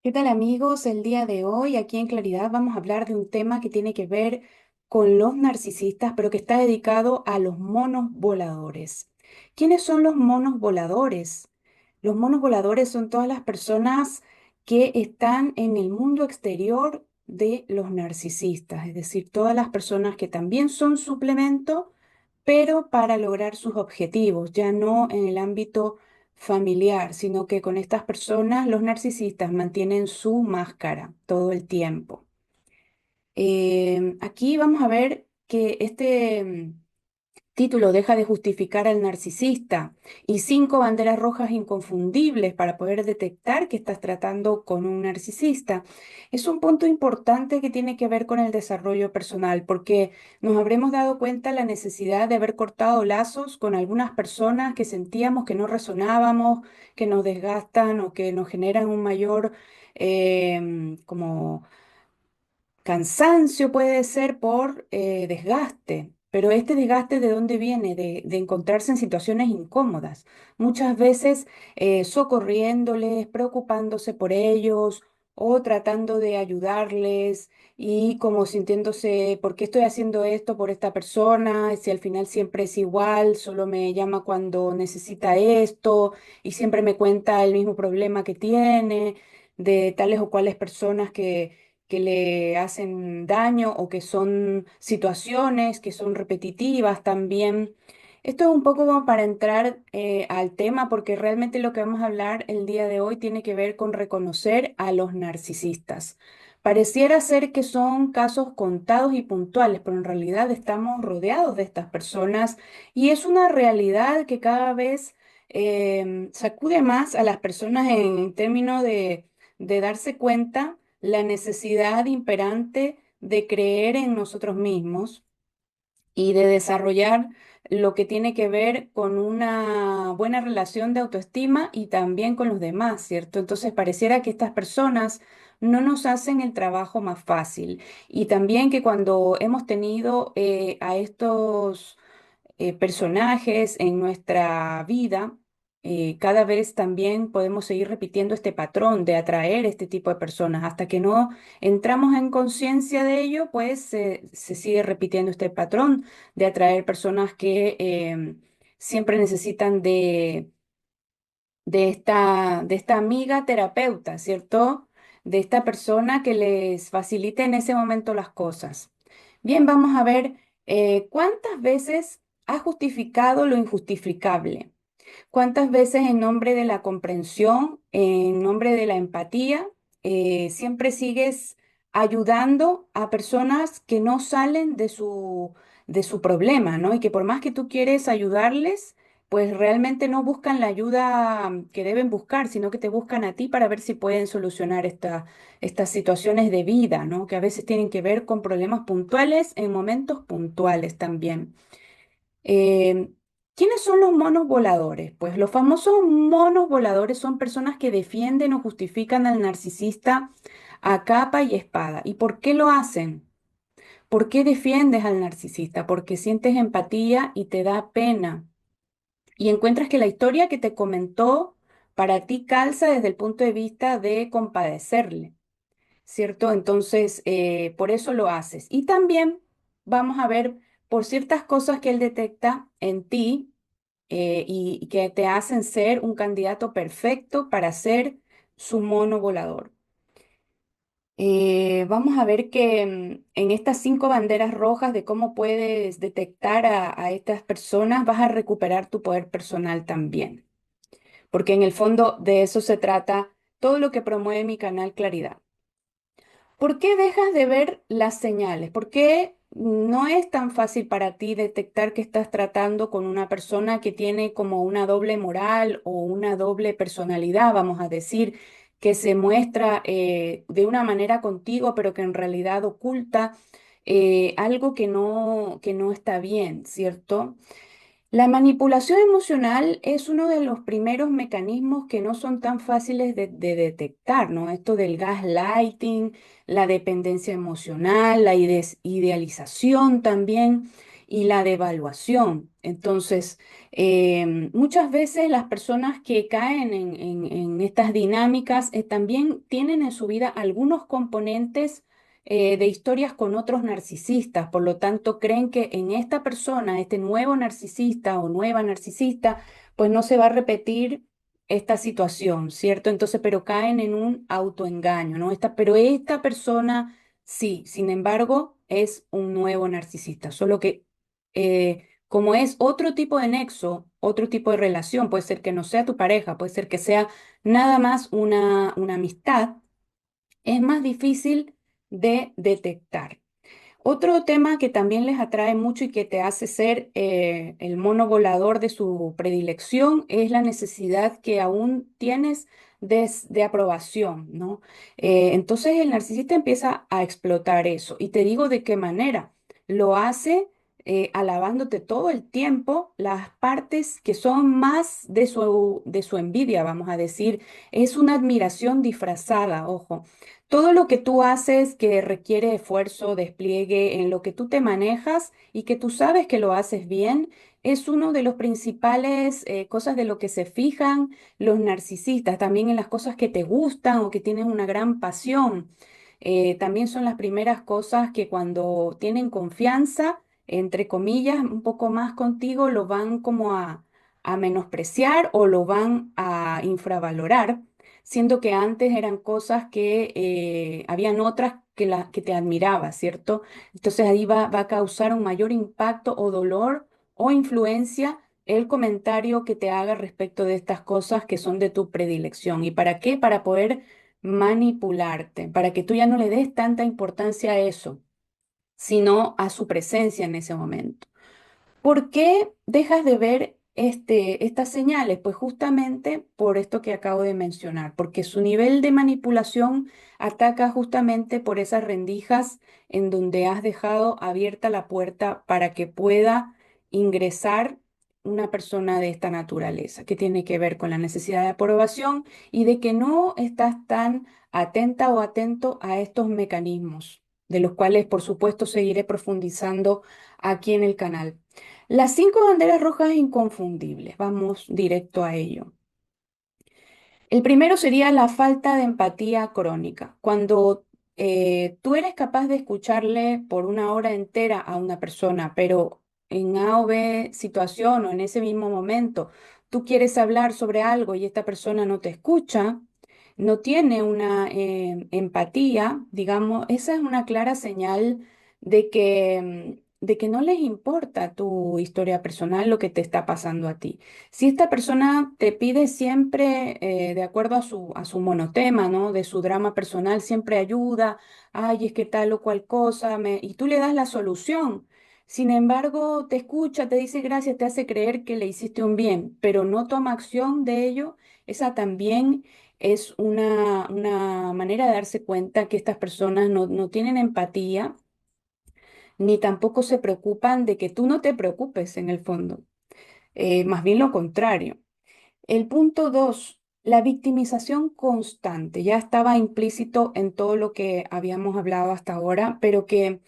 ¿Qué tal amigos? El día de hoy aquí en Claridad vamos a hablar de un tema que tiene que ver con los narcisistas, pero que está dedicado a los monos voladores. ¿Quiénes son los monos voladores? Los monos voladores son todas las personas que están en el mundo exterior de los narcisistas, es decir, todas las personas que también son suplemento, pero para lograr sus objetivos, ya no en el ámbito familiar, sino que con estas personas los narcisistas mantienen su máscara todo el tiempo. Aquí vamos a ver que este título deja de justificar al narcisista y cinco banderas rojas inconfundibles para poder detectar que estás tratando con un narcisista. Es un punto importante que tiene que ver con el desarrollo personal, porque nos habremos dado cuenta la necesidad de haber cortado lazos con algunas personas que sentíamos que no resonábamos, que nos desgastan o que nos generan un mayor como cansancio puede ser por desgaste, pero este desgaste ¿de dónde viene? De encontrarse en situaciones incómodas, muchas veces socorriéndoles, preocupándose por ellos o tratando de ayudarles y como sintiéndose, ¿por qué estoy haciendo esto por esta persona? Si al final siempre es igual, solo me llama cuando necesita esto y siempre me cuenta el mismo problema que tiene de tales o cuales personas que le hacen daño o que son situaciones que son repetitivas también. Esto es un poco como para entrar al tema porque realmente lo que vamos a hablar el día de hoy tiene que ver con reconocer a los narcisistas. Pareciera ser que son casos contados y puntuales, pero en realidad estamos rodeados de estas personas y es una realidad que cada vez sacude más a las personas en términos de darse cuenta la necesidad imperante de creer en nosotros mismos y de desarrollar lo que tiene que ver con una buena relación de autoestima y también con los demás, ¿cierto? Entonces pareciera que estas personas no nos hacen el trabajo más fácil y también que cuando hemos tenido a estos personajes en nuestra vida, cada vez también podemos seguir repitiendo este patrón de atraer este tipo de personas. Hasta que no entramos en conciencia de ello, pues se sigue repitiendo este patrón de atraer personas que siempre necesitan de esta amiga terapeuta, ¿cierto? De esta persona que les facilite en ese momento las cosas. Bien, vamos a ver cuántas veces has justificado lo injustificable. ¿Cuántas veces en nombre de la comprensión, en nombre de la empatía, siempre sigues ayudando a personas que no salen de su problema, ¿no? Y que por más que tú quieres ayudarles, pues realmente no buscan la ayuda que deben buscar, sino que te buscan a ti para ver si pueden solucionar estas situaciones de vida, ¿no? Que a veces tienen que ver con problemas puntuales en momentos puntuales también. Eh, ¿Quiénes son los monos voladores? Pues los famosos monos voladores son personas que defienden o justifican al narcisista a capa y espada. ¿Y por qué lo hacen? ¿Por qué defiendes al narcisista? Porque sientes empatía y te da pena. Y encuentras que la historia que te comentó para ti calza desde el punto de vista de compadecerle, ¿cierto? Entonces, por eso lo haces. Y también vamos a ver por ciertas cosas que él detecta en ti y que te hacen ser un candidato perfecto para ser su mono volador. Vamos a ver que en estas cinco banderas rojas de cómo puedes detectar a estas personas, vas a recuperar tu poder personal también, porque en el fondo de eso se trata todo lo que promueve mi canal Claridad. ¿Por qué dejas de ver las señales? ¿Por qué no es tan fácil para ti detectar que estás tratando con una persona que tiene como una doble moral o una doble personalidad, vamos a decir, que se muestra de una manera contigo, pero que en realidad oculta algo que no está bien, ¿cierto? La manipulación emocional es uno de los primeros mecanismos que no son tan fáciles de detectar, ¿no? Esto del gaslighting, la dependencia emocional, la idealización también. y la devaluación. Entonces, muchas veces las personas que caen en estas dinámicas también tienen en su vida algunos componentes de historias con otros narcisistas. Por lo tanto, creen que en esta persona, este nuevo narcisista o nueva narcisista, pues no se va a repetir esta situación, ¿cierto? Entonces, pero caen en un autoengaño, ¿no? Pero esta persona, sí, sin embargo, es un nuevo narcisista, solo que como es otro tipo de nexo, otro tipo de relación, puede ser que no sea tu pareja, puede ser que sea nada más una amistad, es más difícil de detectar. Otro tema que también les atrae mucho y que te hace ser el mono volador de su predilección es la necesidad que aún tienes de aprobación, ¿no? Entonces el narcisista empieza a explotar eso. Y te digo de qué manera. Lo hace alabándote todo el tiempo las partes que son más de su envidia, vamos a decir. Es una admiración disfrazada, ojo. Todo lo que tú haces que requiere esfuerzo, despliegue, en lo que tú te manejas y que tú sabes que lo haces bien, es uno de los principales cosas de lo que se fijan los narcisistas, también en las cosas que te gustan o que tienes una gran pasión. También son las primeras cosas que cuando tienen confianza, entre comillas, un poco más contigo, lo van como a menospreciar o lo van a infravalorar siendo que antes eran cosas que habían otras que te admiraba, ¿cierto? Entonces ahí va a causar un mayor impacto o dolor o influencia el comentario que te haga respecto de estas cosas que son de tu predilección. ¿Y para qué? Para poder manipularte, para que tú ya no le des tanta importancia a eso, sino a su presencia en ese momento. ¿Por qué dejas de ver estas señales? Pues justamente por esto que acabo de mencionar, porque su nivel de manipulación ataca justamente por esas rendijas en donde has dejado abierta la puerta para que pueda ingresar una persona de esta naturaleza, que tiene que ver con la necesidad de aprobación y de que no estás tan atenta o atento a estos mecanismos, de los cuales por supuesto seguiré profundizando aquí en el canal. Las 5 banderas rojas inconfundibles, vamos directo a ello. El primero sería la falta de empatía crónica. Cuando tú eres capaz de escucharle por una hora entera a una persona, pero en A o B situación o en ese mismo momento tú quieres hablar sobre algo y esta persona no te escucha, no tiene una empatía, digamos, esa es una clara señal de que no les importa tu historia personal, lo que te está pasando a ti. Si esta persona te pide siempre, de acuerdo a su monotema, ¿no? De su drama personal, siempre ayuda, ay, es que tal o cual cosa, y tú le das la solución. Sin embargo, te escucha, te dice gracias, te hace creer que le hiciste un bien, pero no toma acción de ello. Esa también es una manera de darse cuenta que estas personas no tienen empatía, ni tampoco se preocupan de que tú no te preocupes en el fondo. Más bien lo contrario. El punto 2, la victimización constante. Ya estaba implícito en todo lo que habíamos hablado hasta ahora, pero que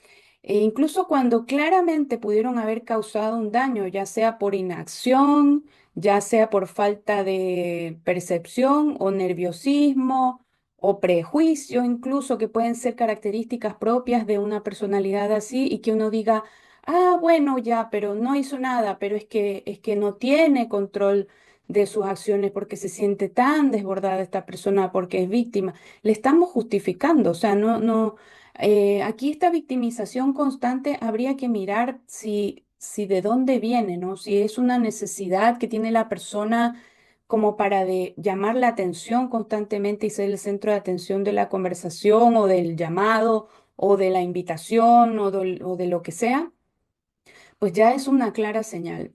incluso cuando claramente pudieron haber causado un daño, ya sea por inacción, ya sea por falta de percepción o nerviosismo o prejuicio, incluso que pueden ser características propias de una personalidad así y que uno diga, ah, bueno, ya, pero no hizo nada, pero es que no tiene control de sus acciones porque se siente tan desbordada esta persona porque es víctima. Le estamos justificando, o sea, aquí esta victimización constante habría que mirar si de dónde viene, ¿no? Si es una necesidad que tiene la persona como para de llamar la atención constantemente y ser el centro de atención de la conversación o del llamado o de la invitación o de lo que sea pues ya es una clara señal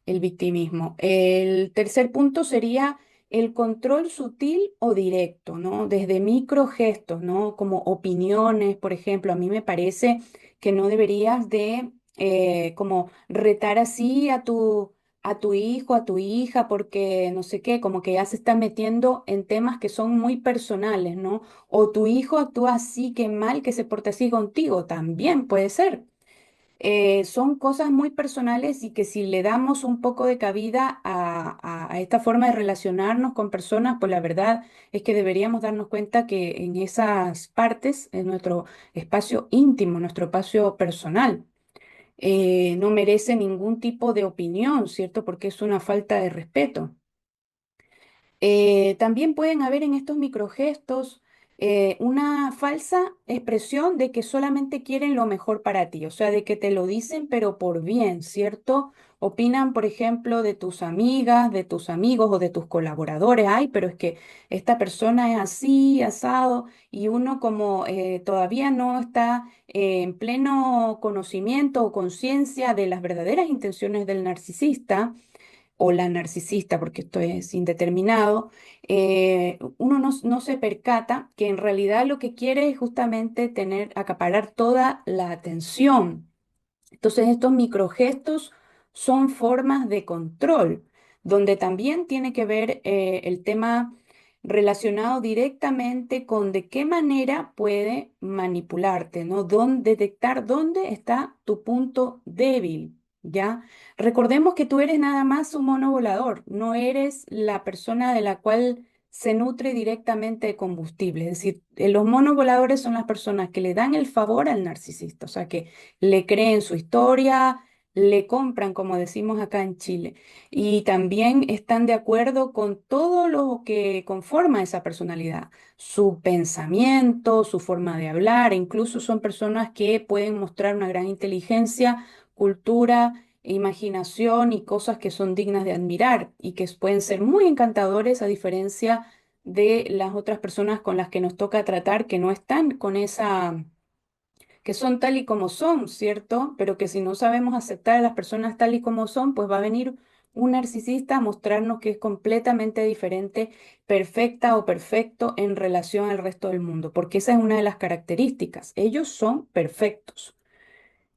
el victimismo. El tercer punto sería el control sutil o directo, ¿no? Desde microgestos, ¿no? Como opiniones, por ejemplo, a mí me parece que no deberías de como retar así a tu hijo, a tu hija, porque no sé qué, como que ya se está metiendo en temas que son muy personales, ¿no? O tu hijo actúa así, que mal, que se porta así contigo, también puede ser. son cosas muy personales y que si le damos un poco de cabida a esta forma de relacionarnos con personas, pues la verdad es que deberíamos darnos cuenta que en esas partes, en nuestro espacio íntimo, nuestro espacio personal, no merece ningún tipo de opinión, ¿cierto? Porque es una falta de respeto. También pueden haber en estos microgestos una falsa expresión de que solamente quieren lo mejor para ti, o sea, de que te lo dicen pero por bien, ¿cierto? Opinan, por ejemplo, de tus amigas, de tus amigos o de tus colaboradores. Ay, pero es que esta persona es así, asado, y uno como todavía no está en pleno conocimiento o conciencia de las verdaderas intenciones del narcisista o la narcisista, porque esto es indeterminado, uno no se percata que en realidad lo que quiere es justamente tener, acaparar toda la atención. Entonces, estos microgestos son formas de control, donde también tiene que ver el tema relacionado directamente con de qué manera puede manipularte, ¿no? Detectar dónde está tu punto débil, ¿ya? Recordemos que tú eres nada más un mono volador, no eres la persona de la cual se nutre directamente de combustible. Es decir, los monos voladores son las personas que le dan el favor al narcisista, o sea, que le creen su historia, le compran, como decimos acá en Chile, y también están de acuerdo con todo lo que conforma esa personalidad, su pensamiento, su forma de hablar, e incluso son personas que pueden mostrar una gran inteligencia, cultura, imaginación y cosas que son dignas de admirar y que pueden ser muy encantadores a diferencia de las otras personas con las que nos toca tratar que no están con esa que son tal y como son, ¿cierto? Pero que si no sabemos aceptar a las personas tal y como son, pues va a venir un narcisista a mostrarnos que es completamente diferente, perfecta o perfecto en relación al resto del mundo, porque esa es una de las características. Ellos son perfectos.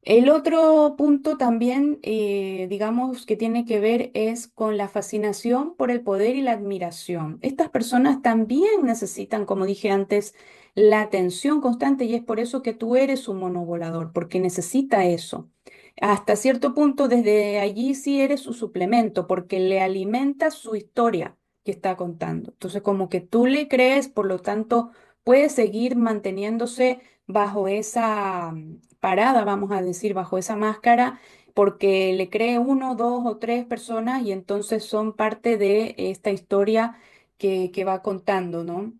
El otro punto también, digamos, que tiene que ver es con la fascinación por el poder y la admiración. Estas personas también necesitan, como dije antes, la atención constante y es por eso que tú eres un monovolador, porque necesita eso. Hasta cierto punto, desde allí sí eres su suplemento, porque le alimenta su historia que está contando. Entonces, como que tú le crees, por lo tanto, puede seguir manteniéndose bajo esa parada, vamos a decir, bajo esa máscara, porque le cree uno, dos o tres personas y entonces son parte de esta historia que va contando, ¿no?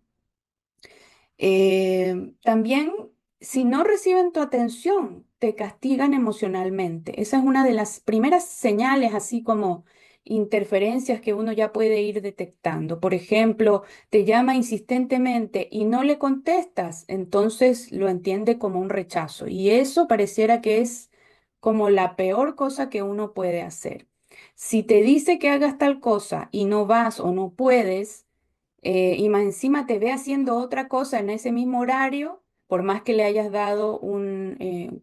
También, si no reciben tu atención, te castigan emocionalmente. Esa es una de las primeras señales, así como interferencias que uno ya puede ir detectando. Por ejemplo, te llama insistentemente y no le contestas, entonces lo entiende como un rechazo. Y eso pareciera que es como la peor cosa que uno puede hacer. Si te dice que hagas tal cosa y no vas o no puedes, y más encima te ve haciendo otra cosa en ese mismo horario, por más que le hayas dado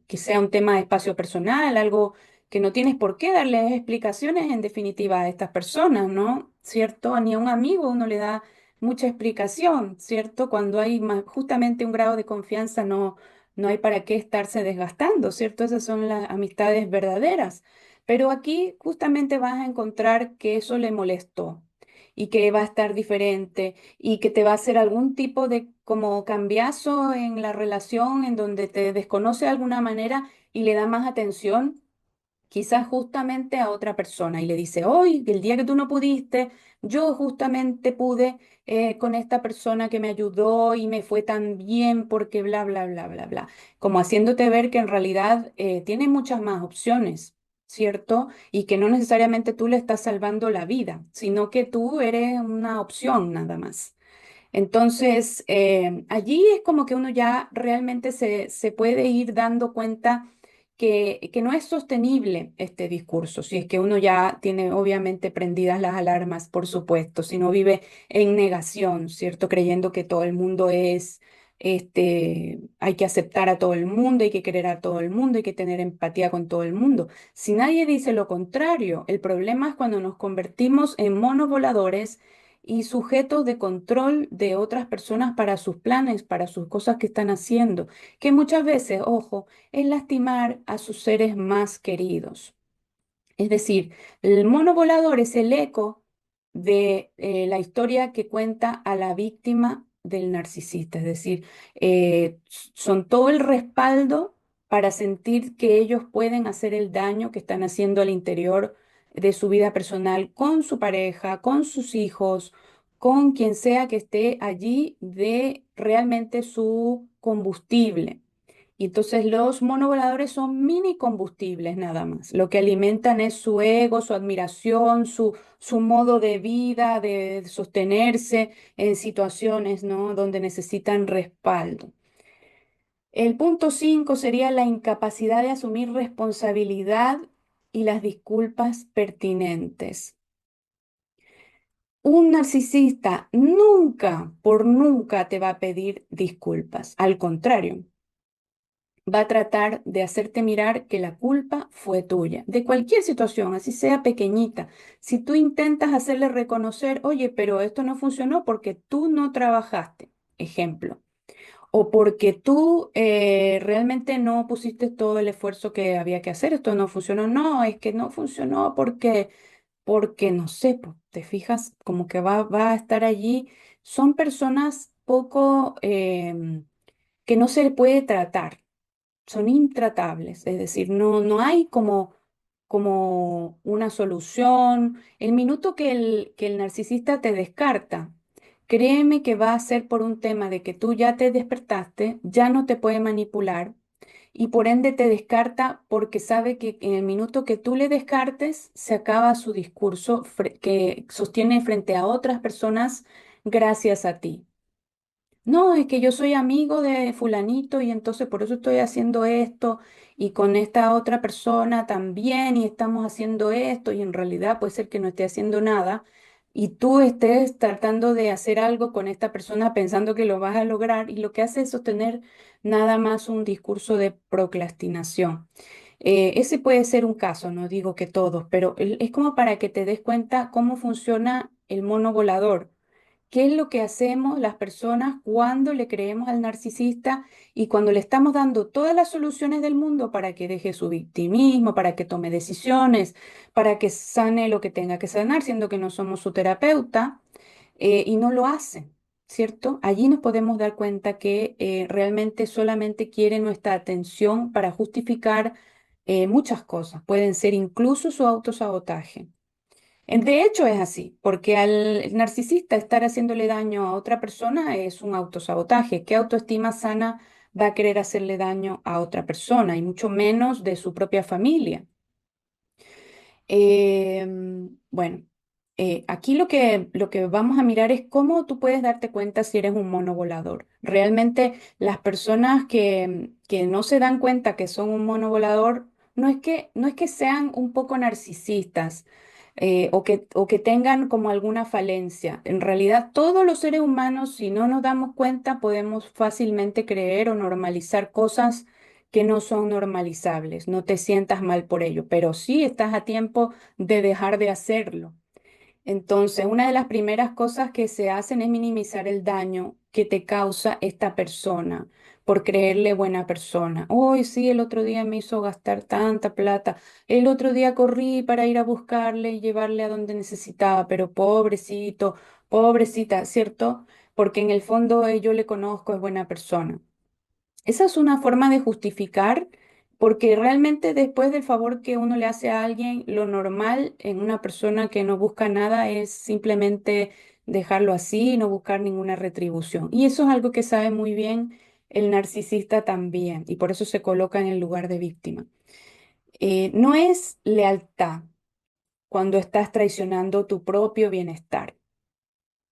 que sea un tema de espacio personal, algo que no tienes por qué darles explicaciones en definitiva a estas personas, ¿no? ¿Cierto? Ni a un amigo uno le da mucha explicación, ¿cierto? Cuando hay justamente un grado de confianza no hay para qué estarse desgastando, ¿cierto? Esas son las amistades verdaderas. Pero aquí justamente vas a encontrar que eso le molestó y que va a estar diferente y que te va a hacer algún tipo de como cambiazo en la relación en donde te desconoce de alguna manera y le da más atención quizás justamente a otra persona y le dice, hoy, el día que tú no pudiste, yo justamente pude con esta persona que me ayudó y me fue tan bien porque bla, bla, bla, bla, bla, como haciéndote ver que en realidad tiene muchas más opciones, ¿cierto? Y que no necesariamente tú le estás salvando la vida, sino que tú eres una opción nada más. Entonces, allí es como que uno ya realmente se puede ir dando cuenta que no es sostenible este discurso, si es que uno ya tiene obviamente prendidas las alarmas, por supuesto, si no vive en negación, ¿cierto? Creyendo que todo el mundo hay que aceptar a todo el mundo, hay que querer a todo el mundo, hay que tener empatía con todo el mundo. Si nadie dice lo contrario, el problema es cuando nos convertimos en monos voladores y sujetos de control de otras personas para sus planes, para sus cosas que están haciendo, que muchas veces, ojo, es lastimar a sus seres más queridos. Es decir, el mono volador es el eco de la historia que cuenta a la víctima del narcisista. Es decir, son todo el respaldo para sentir que ellos pueden hacer el daño que están haciendo al interior de su vida personal con su pareja, con sus hijos, con quien sea que esté allí de realmente su combustible. Y entonces los monovoladores son mini combustibles nada más. Lo que alimentan es su ego, su admiración, su modo de vida, de sostenerse en situaciones, ¿no? Donde necesitan respaldo. El punto 5 sería la incapacidad de asumir responsabilidad y las disculpas pertinentes. Un narcisista nunca, por nunca te va a pedir disculpas. Al contrario, va a tratar de hacerte mirar que la culpa fue tuya, de cualquier situación, así sea pequeñita. Si tú intentas hacerle reconocer, oye, pero esto no funcionó porque tú no trabajaste, ejemplo, o porque tú realmente no pusiste todo el esfuerzo que había que hacer, esto no funcionó, no, es que no funcionó porque no sé, pues, te fijas como que va a estar allí. Son personas poco que no se le puede tratar, son intratables, es decir, no hay como una solución. El minuto que el narcisista te descarta, créeme que va a ser por un tema de que tú ya te despertaste, ya no te puede manipular y por ende te descarta porque sabe que en el minuto que tú le descartes, se acaba su discurso que sostiene frente a otras personas gracias a ti. No, es que yo soy amigo de fulanito y entonces por eso estoy haciendo esto y con esta otra persona también y estamos haciendo esto y en realidad puede ser que no esté haciendo nada y tú estés tratando de hacer algo con esta persona pensando que lo vas a lograr y lo que hace es sostener nada más un discurso de procrastinación. Ese puede ser un caso, no digo que todos, pero es como para que te des cuenta cómo funciona el mono volador. ¿Qué es lo que hacemos las personas cuando le creemos al narcisista y cuando le estamos dando todas las soluciones del mundo para que deje su victimismo, para que tome decisiones, para que sane lo que tenga que sanar, siendo que no somos su terapeuta, y no lo hace, ¿cierto? Allí nos podemos dar cuenta que realmente solamente quiere nuestra atención para justificar muchas cosas. Pueden ser incluso su autosabotaje. De hecho es así, porque al narcisista estar haciéndole daño a otra persona es un autosabotaje. ¿Qué autoestima sana va a querer hacerle daño a otra persona y mucho menos de su propia familia? Bueno, aquí lo que vamos a mirar es cómo tú puedes darte cuenta si eres un mono volador. Realmente las personas que no se dan cuenta que son un mono volador, no es que sean un poco narcisistas o que tengan como alguna falencia. En realidad, todos los seres humanos, si no nos damos cuenta, podemos fácilmente creer o normalizar cosas que no son normalizables. No te sientas mal por ello, pero sí estás a tiempo de dejar de hacerlo. Entonces, una de las primeras cosas que se hacen es minimizar el daño que te causa esta persona por creerle buena persona. Hoy sí, el otro día me hizo gastar tanta plata. El otro día corrí para ir a buscarle y llevarle a donde necesitaba, pero pobrecito, pobrecita, ¿cierto? Porque en el fondo yo le conozco, es buena persona. Esa es una forma de justificar, porque realmente después del favor que uno le hace a alguien, lo normal en una persona que no busca nada es simplemente dejarlo así y no buscar ninguna retribución. Y eso es algo que sabe muy bien el narcisista también, y por eso se coloca en el lugar de víctima. No es lealtad cuando estás traicionando tu propio bienestar.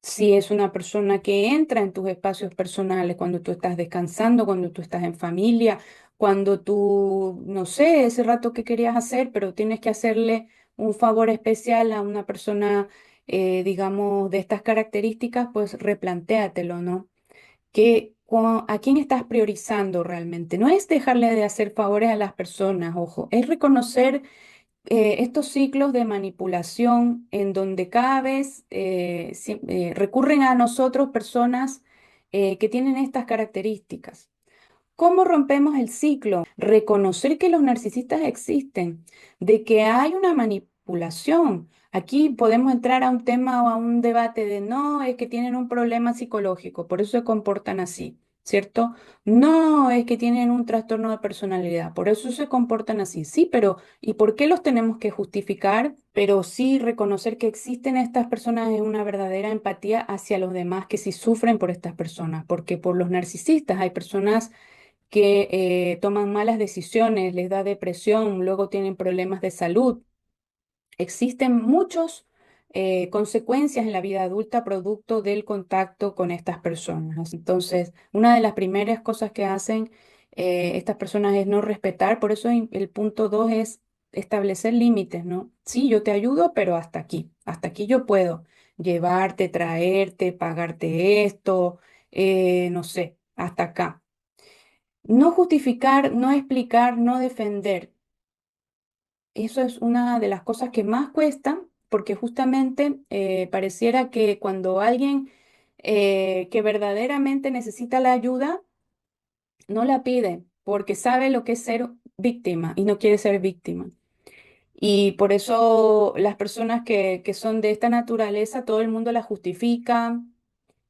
Si es una persona que entra en tus espacios personales cuando tú estás descansando, cuando tú estás en familia, cuando tú, no sé, ese rato que querías hacer, pero tienes que hacerle un favor especial a una persona, digamos, de estas características, pues replantéatelo, ¿no? ¿A quién estás priorizando realmente? No es dejarle de hacer favores a las personas, ojo, es reconocer estos ciclos de manipulación en donde cada vez recurren a nosotros personas que tienen estas características. ¿Cómo rompemos el ciclo? Reconocer que los narcisistas existen, de que hay una manipulación. Aquí podemos entrar a un tema o a un debate de no, es que tienen un problema psicológico, por eso se comportan así, ¿cierto? No, es que tienen un trastorno de personalidad, por eso se comportan así. Sí, pero ¿y por qué los tenemos que justificar? Pero sí reconocer que existen estas personas es una verdadera empatía hacia los demás que sí sufren por estas personas, porque por los narcisistas hay personas que toman malas decisiones, les da depresión, luego tienen problemas de salud. Existen muchas consecuencias en la vida adulta producto del contacto con estas personas. Entonces, una de las primeras cosas que hacen estas personas es no respetar, por eso el punto dos es establecer límites, ¿no? Sí, yo te ayudo, pero hasta aquí yo puedo llevarte, traerte, pagarte esto, no sé, hasta acá. No justificar, no explicar, no defender. Eso es una de las cosas que más cuesta, porque justamente pareciera que cuando alguien que verdaderamente necesita la ayuda, no la pide, porque sabe lo que es ser víctima y no quiere ser víctima. Y por eso las personas que son de esta naturaleza, todo el mundo la justifica,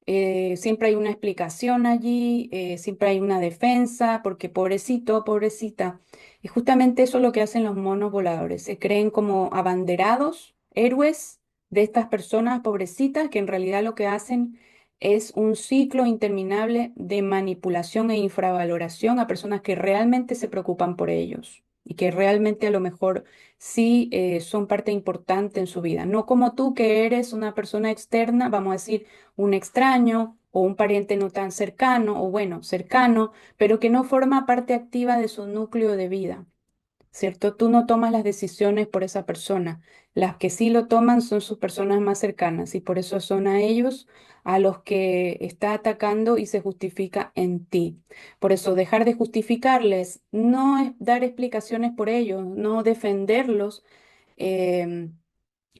siempre hay una explicación allí, siempre hay una defensa, porque pobrecito, pobrecita. Y justamente eso es lo que hacen los monos voladores. Se creen como abanderados, héroes de estas personas pobrecitas, que en realidad lo que hacen es un ciclo interminable de manipulación e infravaloración a personas que realmente se preocupan por ellos y que realmente a lo mejor sí son parte importante en su vida. No como tú que eres una persona externa, vamos a decir, un extraño o un pariente no tan cercano, o bueno, cercano, pero que no forma parte activa de su núcleo de vida, ¿cierto? Tú no tomas las decisiones por esa persona. Las que sí lo toman son sus personas más cercanas y por eso son a ellos a los que está atacando y se justifica en ti. Por eso dejar de justificarles, no es dar explicaciones por ellos, no defenderlos. em,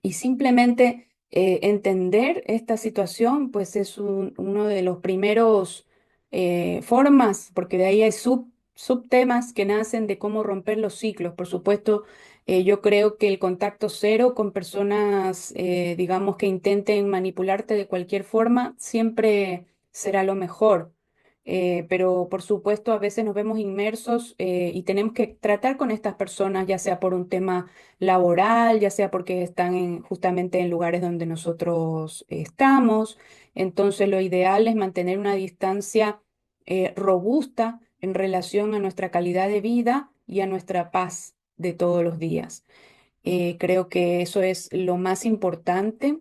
y simplemente entender esta situación, pues es uno de los primeros formas, porque de ahí hay subtemas que nacen de cómo romper los ciclos. Por supuesto, yo creo que el contacto cero con personas, digamos, que intenten manipularte de cualquier forma, siempre será lo mejor. Pero por supuesto a veces nos vemos inmersos y tenemos que tratar con estas personas, ya sea por un tema laboral, ya sea porque están justamente en lugares donde nosotros estamos. Entonces, lo ideal es mantener una distancia robusta en relación a nuestra calidad de vida y a nuestra paz de todos los días. Creo que eso es lo más importante.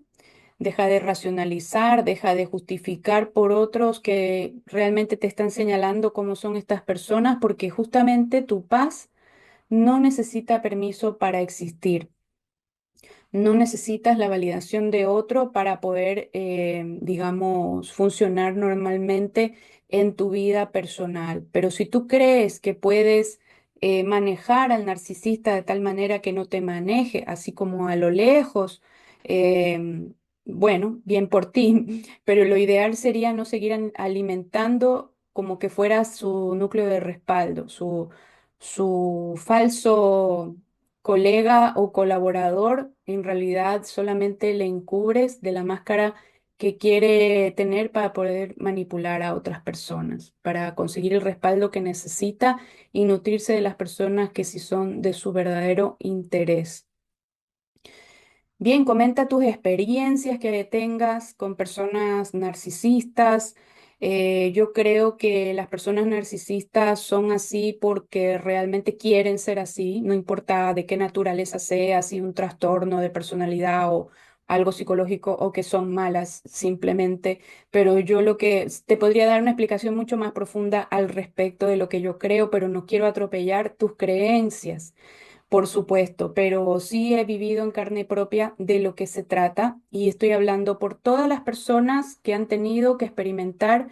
Deja de racionalizar, deja de justificar por otros que realmente te están señalando cómo son estas personas, porque justamente tu paz no necesita permiso para existir. No necesitas la validación de otro para poder, digamos, funcionar normalmente en tu vida personal. Pero si tú crees que puedes manejar al narcisista de tal manera que no te maneje, así como a lo lejos, em, bueno, bien por ti, pero lo ideal sería no seguir alimentando como que fuera su núcleo de respaldo, su falso colega o colaborador, en realidad solamente le encubres de la máscara que quiere tener para poder manipular a otras personas, para conseguir el respaldo que necesita y nutrirse de las personas que sí son de su verdadero interés. Bien, comenta tus experiencias que tengas con personas narcisistas. Yo creo que las personas narcisistas son así porque realmente quieren ser así, no importa de qué naturaleza sea, si un trastorno de personalidad o algo psicológico o que son malas simplemente. Pero yo lo que te podría dar una explicación mucho más profunda al respecto de lo que yo creo, pero no quiero atropellar tus creencias. Por supuesto, pero sí he vivido en carne propia de lo que se trata y estoy hablando por todas las personas que han tenido que experimentar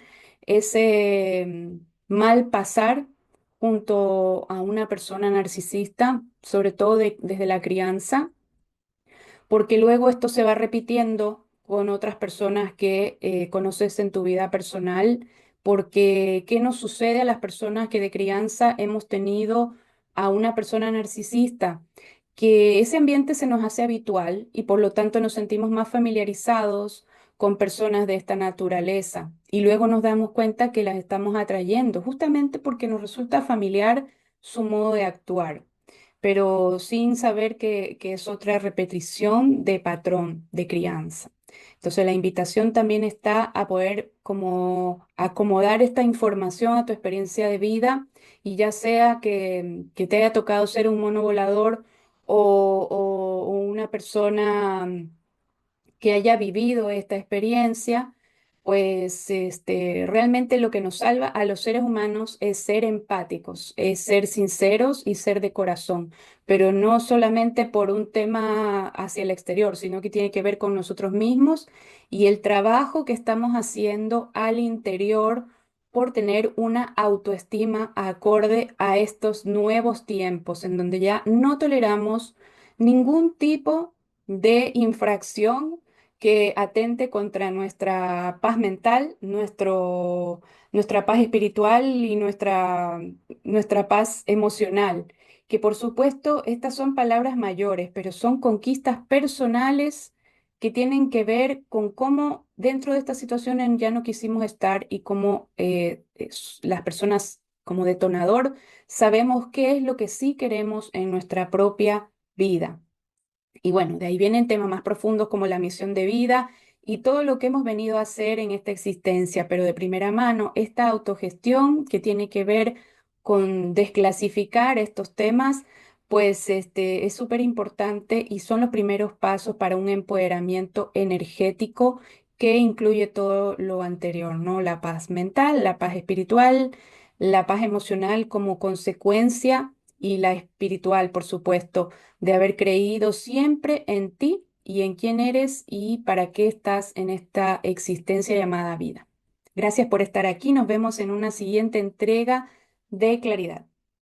ese mal pasar junto a una persona narcisista, sobre todo desde la crianza, porque luego esto se va repitiendo con otras personas que conoces en tu vida personal, porque ¿qué nos sucede a las personas que de crianza hemos tenido a una persona narcisista? Que ese ambiente se nos hace habitual y por lo tanto nos sentimos más familiarizados con personas de esta naturaleza y luego nos damos cuenta que las estamos atrayendo justamente porque nos resulta familiar su modo de actuar, pero sin saber que es otra repetición de patrón de crianza. Entonces la invitación también está a poder como acomodar esta información a tu experiencia de vida y ya sea que te haya tocado ser un mono volador o una persona que haya vivido esta experiencia, pues realmente lo que nos salva a los seres humanos es ser empáticos, es ser sinceros y ser de corazón, pero no solamente por un tema hacia el exterior, sino que tiene que ver con nosotros mismos y el trabajo que estamos haciendo al interior por tener una autoestima acorde a estos nuevos tiempos en donde ya no toleramos ningún tipo de infracción que atente contra nuestra paz mental, nuestra paz espiritual y nuestra paz emocional. Que por supuesto estas son palabras mayores, pero son conquistas personales que tienen que ver con cómo dentro de estas situaciones ya no quisimos estar y cómo las personas como detonador sabemos qué es lo que sí queremos en nuestra propia vida. Y bueno, de ahí vienen temas más profundos como la misión de vida y todo lo que hemos venido a hacer en esta existencia, pero de primera mano, esta autogestión que tiene que ver con desclasificar estos temas, pues es súper importante y son los primeros pasos para un empoderamiento energético que incluye todo lo anterior, ¿no? La paz mental, la paz espiritual, la paz emocional como consecuencia y la espiritual, por supuesto de haber creído siempre en ti y en quién eres y para qué estás en esta existencia llamada vida. Gracias por estar aquí. Nos vemos en una siguiente entrega de Claridad.